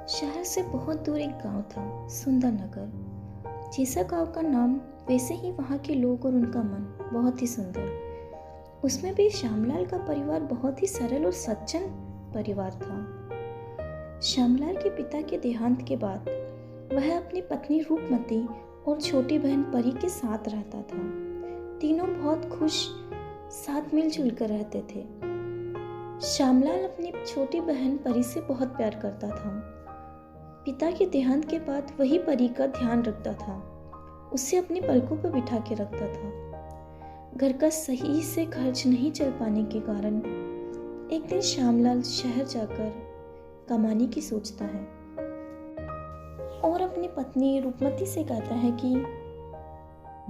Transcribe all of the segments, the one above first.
शहर से बहुत दूर एक गांव था, सुंदर नगर। जैसा गांव का नाम वैसे ही वहाँ के लोग और उनका मन बहुत ही सुंदर। उसमें भी श्यामलाल का परिवार बहुत ही सरल और सज्जन परिवार था। श्यामलाल के पिता के देहांत के बाद वह अपनी पत्नी रूपमती और छोटी बहन परी के साथ रहता था। तीनों बहुत खुश साथ मिलजुल कर रहते थे। श्यामलाल अपनी छोटी बहन परी से बहुत प्यार करता था। पिता के देहांत के बाद वही परी का ध्यान रखता था, उसे अपनी पलकों पर बिठा के रखता था। घर का सही से खर्च नहीं चल पाने के कारण एक दिन श्यामलाल शहर जाकर कमाने की सोचता है और अपनी पत्नी रूपमती से कहता है कि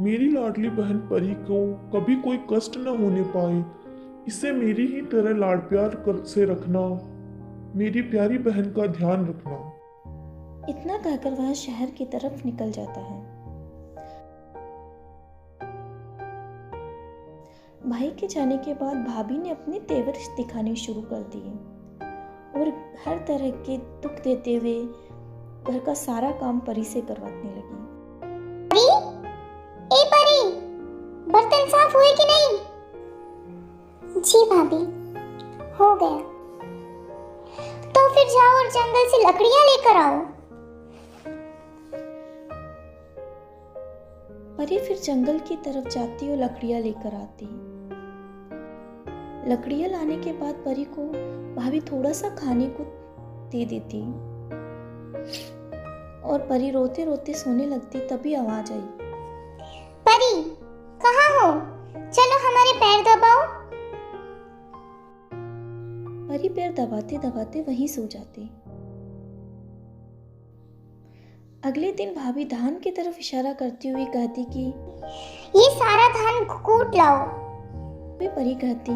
मेरी लाडली बहन परी को कभी कोई कष्ट न होने पाए, इसे मेरी ही तरह लाड प्यार से रखना, मेरी प्यारी बहन का ध्यान रखना। इतना कहकर वह शहर की तरफ निकल जाता है। भाई के जाने के बाद भाभी ने अपने तेवर दिखाने शुरू कर दिए और हर तरह के दुख देते हुए घर का सारा काम परी से करवाने लगी। परी, ए परी, बर्तन साफ हुए कि नहीं? जी भाभी, हो गया। तो फिर जाओ और जंगल से लकड़ियां लेकर आओ। परी फिर जंगल की तरफ जाती और लकड़ियां लेकर आती। लकड़ियां लाने के बाद परी को भाभी थोड़ा सा खाने को दे देती और परी रोते रोते सोने लगती। तभी आवाज आई, परी, कहाँ हो? चलो हमारे पैर दबाओ। परी पैर दबाते दबाते वहीं सो जाती। अगले दिन भाभी धान की तरफ इशारा करती हुई कहती कि ये सारा धान कूट लाओ। वे परी कहती,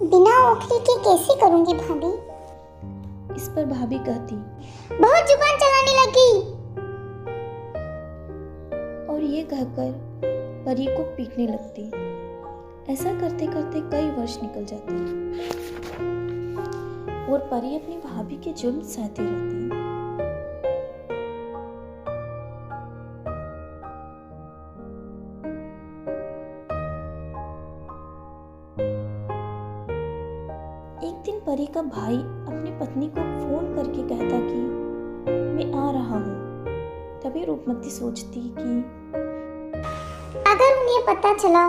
बिना ओखली के कैसे करूंगी भाभी? इस पर भाभी कहती, बहुत जुबान चलाने लगी। और ये कहकर परी को पीटने लगती। ऐसा करते करते कई वर्ष निकल जाते और परी अपनी भाभी के जुल्म सहती रहती। एक दिन परी का भाई अपनी पत्नी को फोन करके कहता कि मैं आ रहा हूँ। तभी रूपमती सोचती कि अगर उन्हें पता चला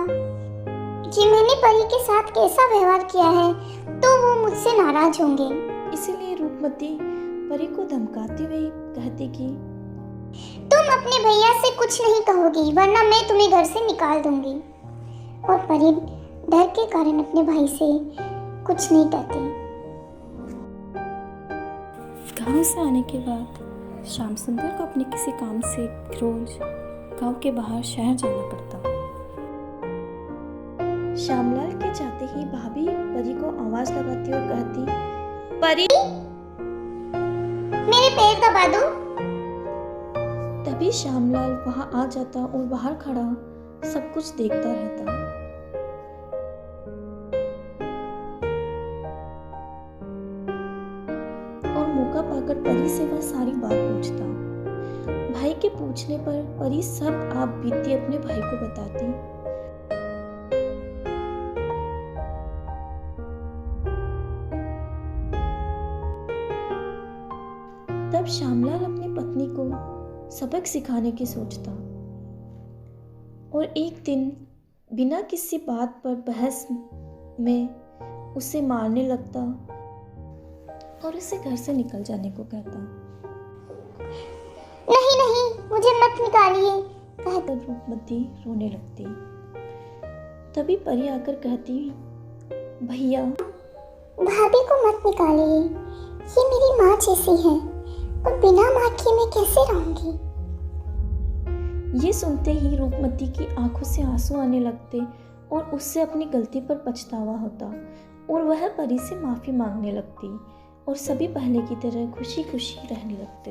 कि मैंने परी के साथ कैसा व्यवहार किया है तो वो मुझसे नाराज होंगे। इसीलिए रूपमती परी को धमकाते हुए कहती कि तुम अपने भैया से कुछ नहीं कहोगी, वरना मैं तुम्हें घर से निकाल दूंगी। और परी डर के कारण अपने भाई से कुछ नहीं कहती। गांव से आने के बाद श्याम सुंदर को अपने किसी काम से रोज गांव के बाहर शहर जाना पड़ता। श्यामलाल के जाते ही भाभी परी को आवाज लगाती और कहती, परी, मेरे पैर दबा दो। तभी श्यामलाल वहां आ जाता और बाहर खड़ा सब कुछ देखता रहता। और मौका पाकर परी से वह सारी बात पूछता। भाई के पूछने पर परी सब आप बीती अपने भाई को बताती। तब श्यामलाल अपनी पत्नी को सबक सिखाने की सोचता और एक दिन बिना किसी बात पर बहस में उसे मारने लगता और उसे घर से निकल जाने को कहता। नहीं नहीं, मुझे मत निकालिए, कहकर रूपमती रोने लगती। तभी परी आकर कहती, भैया, भाभी को मत निकालिए, ये मेरी माँ जैसी है और बिना माँ के मैं कैसे रहूंगी? ये सुनते ही रूपमती की आंखों से आंसू आने लगते और उससे अपनी गलती पर पछतावा होता और वह परी से माफी मांगने लगती और सभी पहले की तरह खुशी खुशी रहने लगते।